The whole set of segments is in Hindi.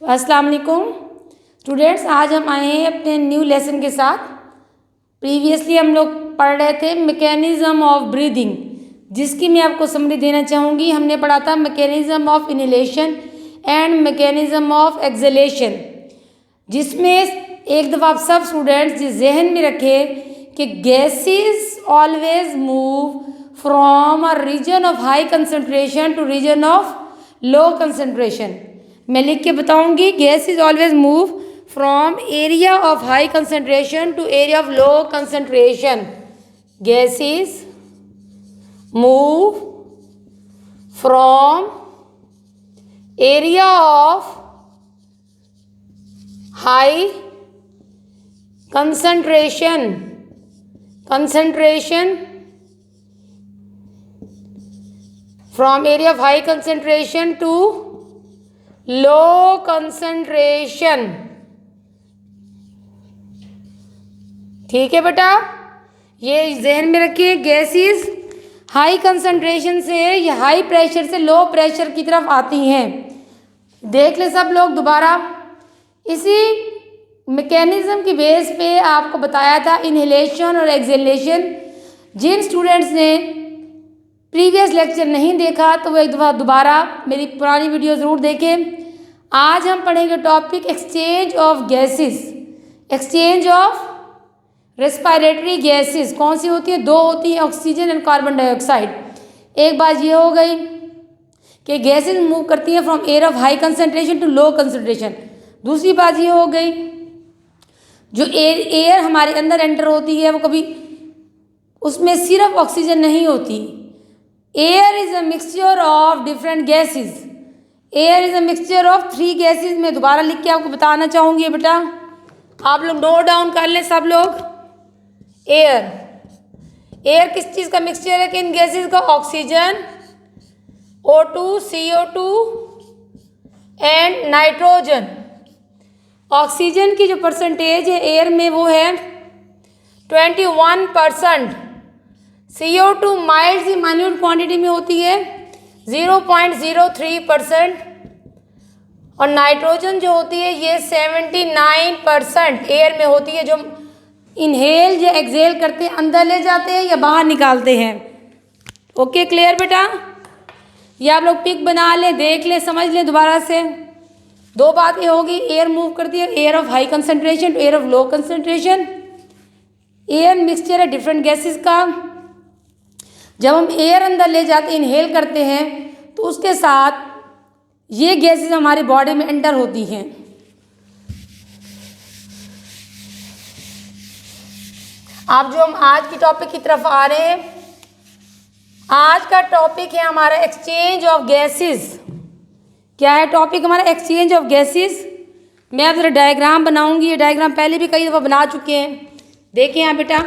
अस्सलाम वालेकुम स्टूडेंट्स, आज हम आए हैं अपने न्यू लेसन के साथ। प्रीवियसली हम लोग पढ़ रहे थे मैकेनिज्म ऑफ ब्रीदिंग, जिसकी मैं आपको समरी देना चाहूँगी। हमने पढ़ा था mechanism of inhalation and mechanism of exhalation, जिसमें एक दफ़ा आप सब स्टूडेंट्स जहन में रखें कि gases always move from a region of high concentration to region of low concentration. मैं लिख के बताऊंगी, gas is always move from area of high concentration to area of low concentration. Gases move from area of high concentration from area of high concentration to low concentration। ठीक है बेटा, ये जहन में रखिए। गैसेस हाई कंसंट्रेशन से या हाई प्रेशर से लो प्रेशर की तरफ आती हैं। देख ले सब लोग दोबारा। इसी मैकेनिज्म की बेस पे आपको बताया था इनहेलेशन और एक्सहेलेशन। जिन स्टूडेंट्स ने प्रीवियस लेक्चर नहीं देखा तो वो एक दफ़ा दोबारा मेरी पुरानी वीडियो ज़रूर देखें। आज हम पढ़ेंगे topic exchange of gases, exchange of respiratory gases. कौन सी होती है? दो होती हैं, ऑक्सीजन एंड कार्बन डाइऑक्साइड। एक बात ये हो गई कि गैसेस मूव करती हैं from air of high concentration to low concentration. दूसरी बात ये हो गई, जो एयर हमारे अंदर एंटर होती है वो कभी उसमें सिर्फ ऑक्सीजन नहीं होती। Air is a mixture of different gases. Air is a mixture of 3 gases. मैं दोबारा लिख के आपको बताना चाहूँगी बेटा, आप लोग नोट डाउन कर लें सब लोग। एयर किस चीज़ का मिक्सचर है? किन गैसेस का? Oxygen, O2, CO2 and nitrogen. Oxygen की जो परसेंटेज है एयर में वो है 21%। CO2 माइल्ड सी माइन्यूट क्वांटिटी में होती है 0.03%। और नाइट्रोजन जो होती है ये 79% एयर में होती है, जो इनहेल या एक्सहेल करते हैं, अंदर ले जाते हैं या बाहर निकालते हैं। ओके, क्लियर बेटा? ये आप लोग पिक बना लें, देख लें, समझ लें दोबारा से। दो बातें होगी, एयर मूव करती है air of high concentration to air of low concentration. Air mixture है डिफरेंट गैसेस का। जब हम एयर अंदर ले जाते इनहेल करते हैं तो उसके साथ ये गैसेस हमारी बॉडी में एंटर होती हैं। अब जो हम आज की टॉपिक की तरफ आ रहे हैं, आज का टॉपिक है हमारा एक्सचेंज ऑफ गैसेस। क्या है टॉपिक हमारा? Exchange of gases. मैं अब जरा डायग्राम बनाऊंगी। ये डायग्राम पहले भी कई दफ़ा बना चुके हैं, देखिए यहाँ बेटा।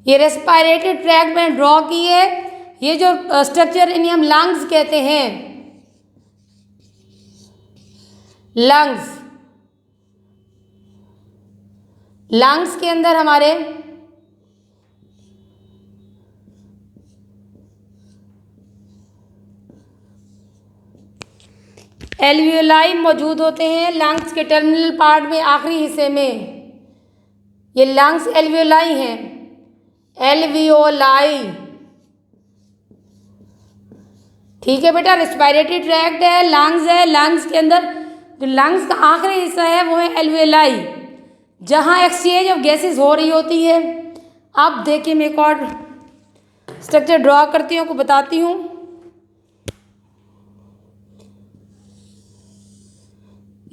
ये रेस्पिरेटरी ट्रैक्ट में ड्रॉ की है। ये जो स्ट्रक्चर इन्हें हम लंग्स कहते हैं। लंग्स के अंदर हमारे एल्वियोलाई मौजूद होते हैं। लंग्स के टर्मिनल पार्ट में आखिरी हिस्से में ये लंग्स एल्वियोलाई हैं। एल्वियोलाई, ठीक है बेटा। रेस्पिरेटरी ट्रैक्ट है, लंग्स है। लंग्स के अंदर जो लंग्स का आखिरी हिस्सा है वो है एल्वियोलाई, जहाँ एक्सचेंज ऑफ गैसेस हो रही होती है। अब देखिए, मैं एक और स्ट्रक्चर ड्रॉ करती हूँ, आपको बताती हूँ।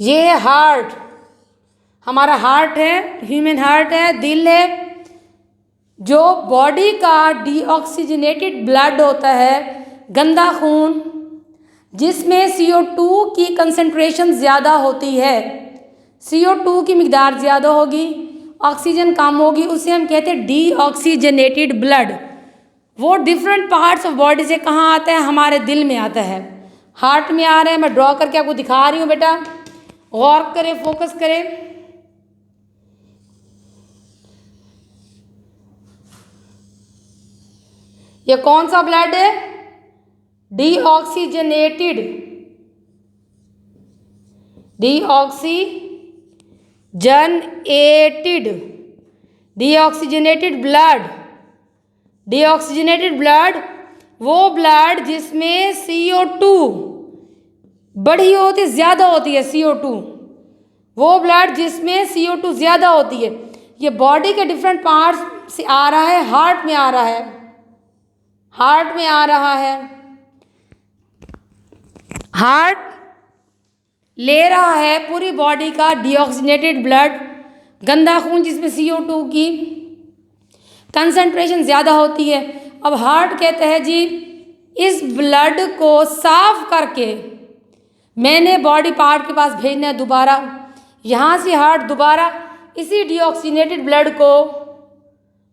ये है हार्ट, हमारा हार्ट है, ह्यूमन हार्ट है, दिल है। जो बॉडी का डीऑक्सीजनेटेड ब्लड होता है, गंदा खून, जिसमें CO2 की कंसंट्रेशन ज़्यादा होती है। CO2 की मिकदार ज़्यादा होगी, ऑक्सीजन कम होगी, उसे हम कहते हैं डीऑक्सीजनेटेड ब्लड। वो डिफरेंट पार्ट्स ऑफ बॉडी से कहाँ आता है? हमारे दिल में आता है, हार्ट में आ रहा है। मैं ड्रॉ करके आपको दिखा रही हूँ बेटा। गौर करें, फोकस करें। ये कौन सा ब्लड है? Deoxygenated, deoxygenated, deoxygenated blood. Deoxygenated blood वो ब्लड जिसमें CO2 बड़ी होती है, ज़्यादा होती है CO2, वो ब्लड जिसमें CO2 ज़्यादा होती है। ये बॉडी के डिफरेंट पार्ट्स से आ रहा है, हार्ट में आ रहा है, हार्ट में आ रहा है। हार्ट ले रहा है पूरी बॉडी का डीऑक्सीजनेटेड ब्लड, गंदा खून जिसमें CO2 की कंसंट्रेशन ज़्यादा होती है। अब हार्ट कहता है जी इस ब्लड को साफ करके मैंने बॉडी पार्ट के पास भेजना है दोबारा। यहाँ से हार्ट दोबारा इसी डीऑक्सीजनेटेड ब्लड को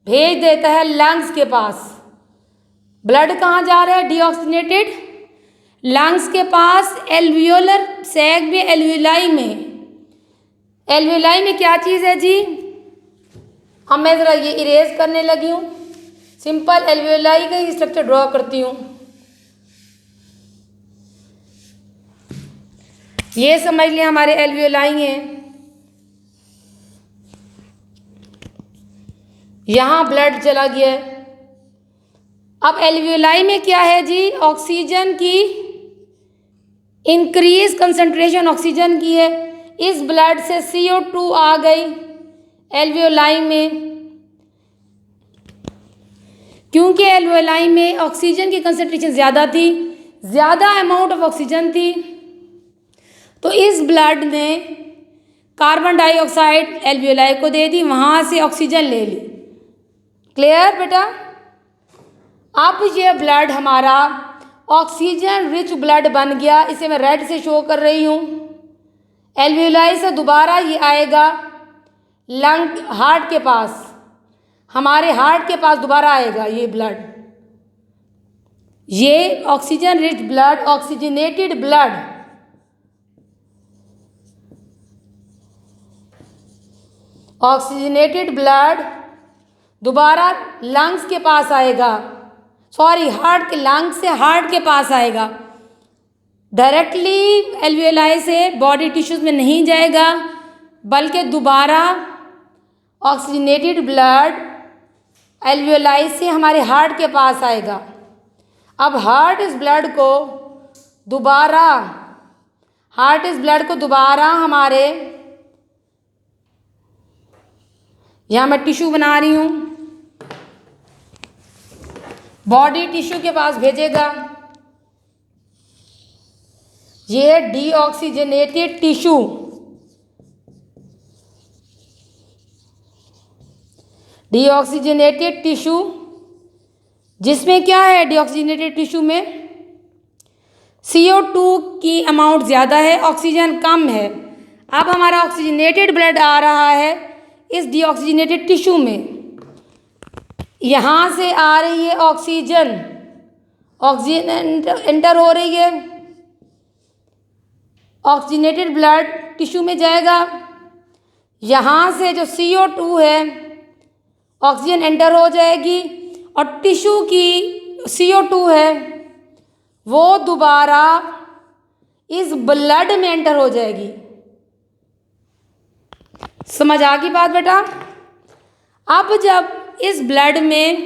भेज देता है लंग्स के पास। ब्लड कहाँ जा रहा है? डीऑक्सीजनेटेड लंग्स के पास, एल्वियोलर सैग में, एल्वियोलाई में। एल्वियोलाई में क्या चीज़ है जी? मैं ज़रा ये इरेज करने लगी हूँ, सिंपल एल्वियोलाई का ही स्ट्रक्चर ड्रॉ करती हूँ। ये समझ लें हमारे एल्वियोलाई हैं। यहाँ ब्लड चला गया है। अब एल्वियोलाई में क्या है जी? ऑक्सीजन की इंक्रीज कंसंट्रेशन ऑक्सीजन की है। इस ब्लड से CO2 आ गई एल्वियोलाई में, क्योंकि एल्वियोलाई में ऑक्सीजन की कंसंट्रेशन ज़्यादा थी, ज़्यादा अमाउंट ऑफ ऑक्सीजन थी, तो इस ब्लड ने कार्बन डाइऑक्साइड एल्वियोलाई को दे दी, वहाँ से ऑक्सीजन ले ली। क्लियर बेटा? अब ये ब्लड हमारा ऑक्सीजन रिच ब्लड बन गया। इसे मैं रेड से शो कर रही हूँ। एल्वियोलाई से दोबारा ये आएगा लंग, हार्ट के पास, हमारे हार्ट के पास दोबारा आएगा ये ब्लड। ये oxygen rich blood, oxygenated blood, oxygenated blood दोबारा लंग्स के पास आएगा, सॉरी हार्ट के, लंग्स से हार्ट के पास आएगा। डायरेक्टली एल्वियोलाई से बॉडी टिश्यूज में नहीं जाएगा, बल्कि दोबारा ऑक्सीजनेटेड ब्लड एल्वियोलाई से हमारे हार्ट के पास आएगा। अब हार्ट इस ब्लड को दोबारा हमारे, यहाँ मैं टिश्यू बना रही हूँ, बॉडी टिश्यू के पास भेजेगा। ये डीऑक्सीजनेटेड टिश्यू, डीऑक्सीजनेटेड टिश्यू जिसमें क्या है? डीऑक्सीजनेटेड टिश्यू में CO2 की अमाउंट ज़्यादा है, ऑक्सीजन कम है। अब हमारा ऑक्सीजनेटेड ब्लड आ रहा है इस डीऑक्सीजनेटेड टिश्यू में, यहाँ से आ रही है ऑक्सीजन, ऑक्सीजन एंटर हो रही है, ऑक्सीजनेटेड ब्लड टिश्यू में जाएगा। यहाँ से जो CO2 है ऑक्सीजन एंटर हो जाएगी, और टिश्यू की CO2 है वो दोबारा इस ब्लड में एंटर हो जाएगी। समझ आ गई बात बेटा? अब जब इस ब्लड में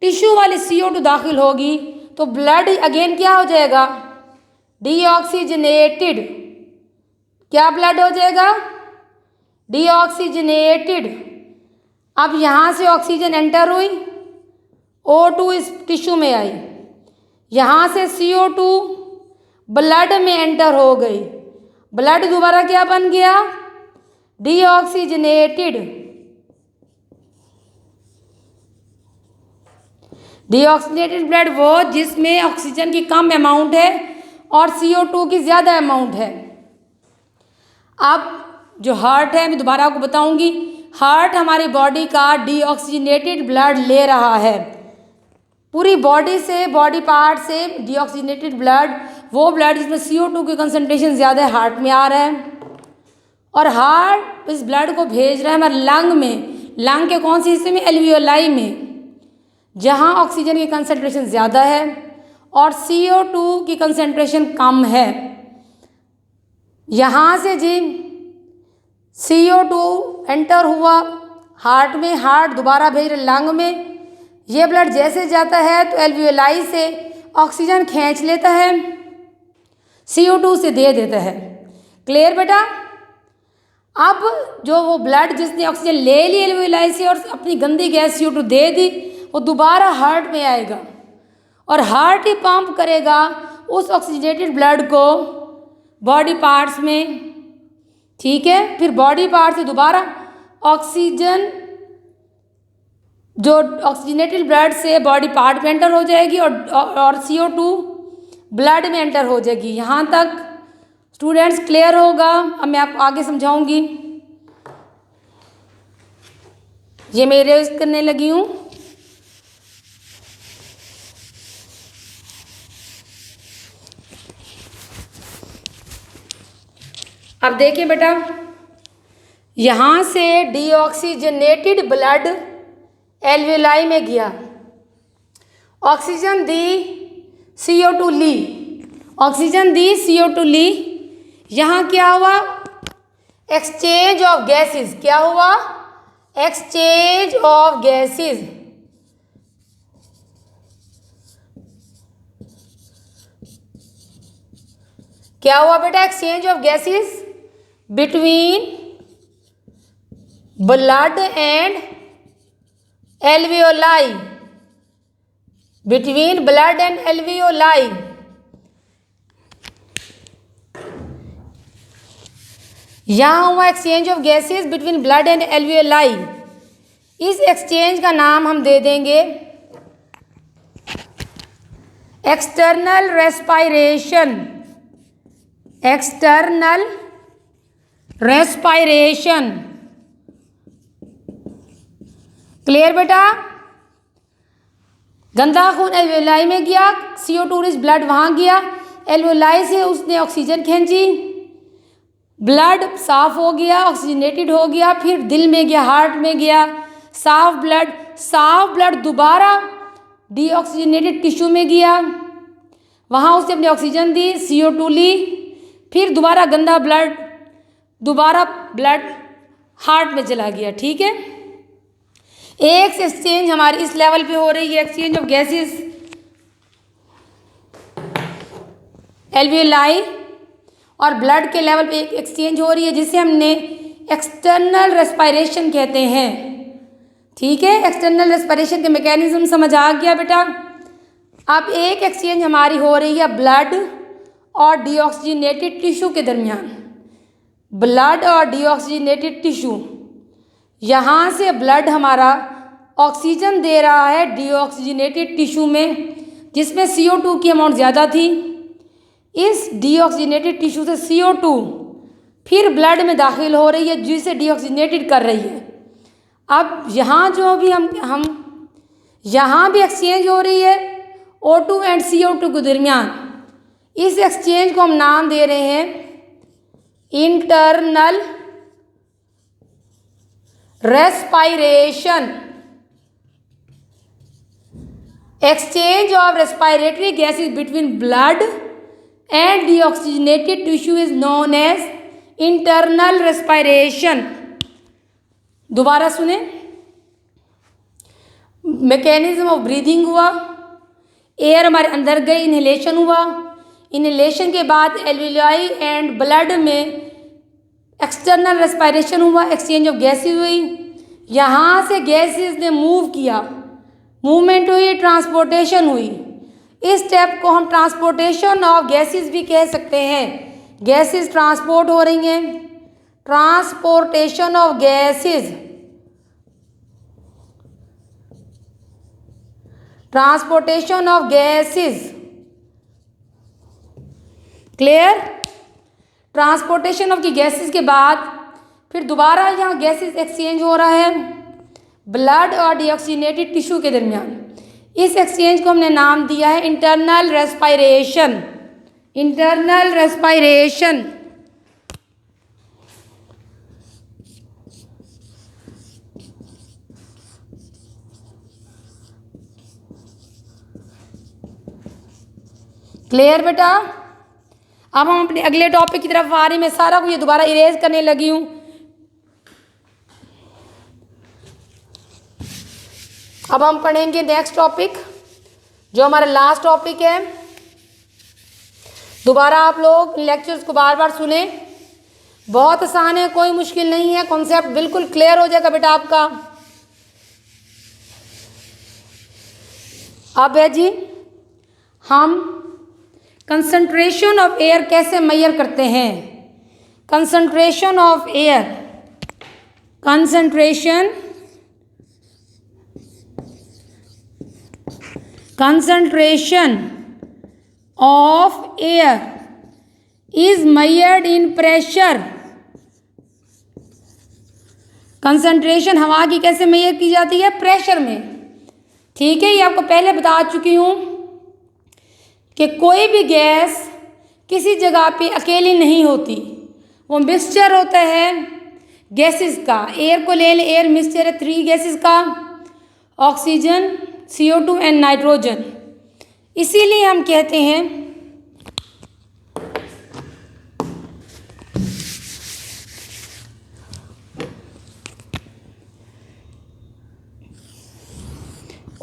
टिश्यू वाली CO2 दाखिल होगी तो ब्लड अगेन क्या हो जाएगा? डीऑक्सीजनेटेड। क्या ब्लड हो जाएगा? डीऑक्सीजनेटेड। अब यहाँ से ऑक्सीजन एंटर हुई, O2 इस टिश्यू में आई, यहाँ से CO2 ब्लड में एंटर हो गई, ब्लड दोबारा क्या बन गया? डीऑक्सीजनेटेड। डीऑक्सीजनेटेड ब्लड वो जिसमें ऑक्सीजन की कम अमाउंट है और CO2 की ज़्यादा अमाउंट है। अब जो हार्ट है, मैं दोबारा आपको बताऊंगी, हार्ट हमारी बॉडी का डीऑक्सीजनेटेड ब्लड ले रहा है, पूरी बॉडी से, बॉडी पार्ट से डीऑक्सीजनेटेड ब्लड, वो ब्लड जिसमें CO2 की कंसंट्रेशन ज़्यादा है, हार्ट में आ रहा है। और हार्ट इस ब्लड को भेज रहा है हमारे लंग में। लंग के कौन से हिस्से में? एल्वियोलाई में, जहाँ ऑक्सीजन की कंसंट्रेशन ज़्यादा है और CO2 की कंसंट्रेशन कम है। यहाँ से जी CO2 एंटर हुआ हार्ट में, हार्ट दोबारा भेज रहा लंग में। ये ब्लड जैसे जाता है तो एल्वियोलाई से ऑक्सीजन खींच लेता है, CO2 से दे देता है। क्लियर बेटा? अब जो वो ब्लड जिसने ऑक्सीजन ले ली एल्वियोलाई से और अपनी गंदी गैस CO2 दे दी, वो दोबारा हार्ट में आएगा और हार्ट ही पंप करेगा उस ऑक्सीजनेटेड ब्लड को बॉडी पार्ट्स में। ठीक है, फिर बॉडी पार्ट से दोबारा ऑक्सीजन जो ऑक्सीजनेटेड ब्लड से बॉडी पार्ट में एंटर हो जाएगी और CO2 ब्लड में एंटर हो जाएगी। यहाँ तक स्टूडेंट्स क्लियर होगा? अब मैं आपको आगे समझाऊंगी। ये मैं इरेज करने लगी हूँ। अब देखिए बेटा, यहाँ से डीऑक्सीजनेटेड ब्लड एल्वियोलाई में गया, ऑक्सीजन दी, CO2 ली, ऑक्सीजन दी, CO2 ली। यहाँ क्या हुआ? Exchange of gases. क्या हुआ? Exchange of gases. क्या हुआ बेटा? Exchange of gases between blood and alveoli, between blood and alveoli. यहाँ हुआ exchange of gases between blood and alveoli. इस एक्सचेंज का नाम हम दे देंगे external respiration. External respiration. Clear बेटा? गंदा खून एल्वियोलाई में गया, CO2 रिच ब्लड वहाँ गया, एल्वियोलाई से उसने ऑक्सीजन खींची, ब्लड साफ हो गया, ऑक्सीजनेटेड हो गया, फिर दिल में गया, हार्ट में गया, साफ ब्लड दोबारा डीऑक्सीजनेटेड टिश्यू में गया, वहाँ उसने अपनी ऑक्सीजन दी, CO2 ली, फिर दोबारा गंदा ब्लड हार्ट में चला गया। ठीक है, एक एक्सचेंज हमारी इस लेवल पे हो रही है, एक्सचेंज ऑफ गैसेस एल्वियोलाई और ब्लड के लेवल पे एक एक्सचेंज हो रही है, जिसे हमने एक्सटर्नल रेस्पायरेशन कहते हैं। ठीक है, एक्सटर्नल रेस्पायरेशन के मैकेनिज्म समझ आ गया बेटा? अब एक एक्सचेंज हमारी हो रही है ब्लड और डीऑक्सीजनेटेड टिश्यू के दरमियान। ब्लड और डीऑक्सीजनेटेड टिश्यू, यहाँ से ब्लड हमारा ऑक्सीजन दे रहा है डीऑक्सीजनेटेड टिश्यू में, जिसमें CO2 की अमाउंट ज़्यादा थी। इस डीऑक्सीजनेटेड टिश्यू से CO2 फिर ब्लड में दाखिल हो रही है, जिसे डीऑक्सीजनेटेड कर रही है। अब यहाँ जो भी हम यहाँ भी एक्सचेंज हो रही है O2 एंड CO2 के दरमियान। इस एक्सचेंज को हम नाम दे रहे हैं internal respiration. Exchange of respiratory gases between blood and deoxygenated tissue is known as internal respiration. दोबारा सुने, मैकेनिज्म ऑफ ब्रीदिंग हुआ, एयर हमारे अंदर गई, इनहेलेशन हुआ, इनहेलेशन के बाद एल्वियोलाई एंड ब्लड में एक्सटर्नल रेस्पायरेशन हुआ, एक्सचेंज ऑफ गैसेस हुई, यहाँ से गैसेस ने मूव किया, मूवमेंट हुई, ट्रांसपोर्टेशन हुई। इस स्टेप को हम ट्रांसपोर्टेशन ऑफ गैसेस भी कह सकते हैं। गैसेस ट्रांसपोर्ट हो रही हैं, transportation of gases, transportation of gases. Clear? Transportation of की गैसेस के बाद फिर दोबारा यहाँ गैसेस एक्सचेंज हो रहा है ब्लड और डीऑक्सीजनेटेड टिश्यू के दरमियान। इस एक्सचेंज को हमने नाम दिया है internal respiration. Internal respiration. Clear बेटा। अब हम अपने अगले टॉपिक की तरफ आ रही, मैं सारा कुछ ये दोबारा इरेज करने लगी हूँ। अब हम पढ़ेंगे नेक्स्ट टॉपिक, जो हमारा लास्ट टॉपिक है। दोबारा आप लोग लेक्चर्स को बार बार सुने, बहुत आसान है, कोई मुश्किल नहीं है, कॉन्सेप्ट बिल्कुल क्लियर हो जाएगा बेटा आपका। अब है जी, हम कंसंट्रेशन ऑफ एयर कैसे मेजर करते हैं। Concentration of air, concentration of air is measured in pressure। Concentration हवा की कैसे मेजर की जाती है, प्रेशर में। ठीक है, ये आपको पहले बता चुकी हूँ कि कोई भी गैस किसी जगह पे अकेली नहीं होती, वो मिक्सचर होता है गैसेस का। एयर को ले लें, एयर मिक्सचर है 3 गैसेस का, ऑक्सीजन, CO2 एंड नाइट्रोजन। इसीलिए हम कहते हैं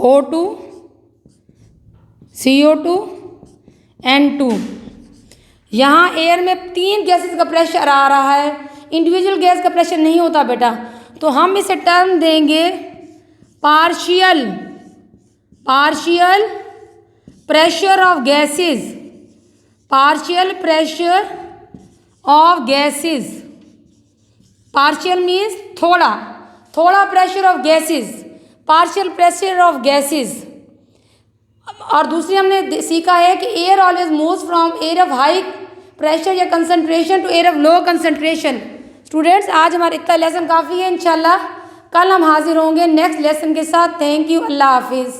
O2, CO2, N2। यहाँ एयर में 3 गैसेस का प्रेशर आ रहा है, इंडिविजुअल गैस का प्रेशर नहीं होता बेटा। तो हम इसे टर्म देंगे partial pressure of gases, partial pressure of gases. Partial means थोड़ा pressure of gases, partial pressure of gases. और दूसरी हमने सीखा है कि air always moves from air of high pressure या concentration to air of low concentration. Students, आज हमारा इतना लेसन काफ़ी है। इंशाल्लाह कल हम हाजिर होंगे नेक्स्ट लेसन के साथ। थैंक यू, अल्लाह हाफिज़।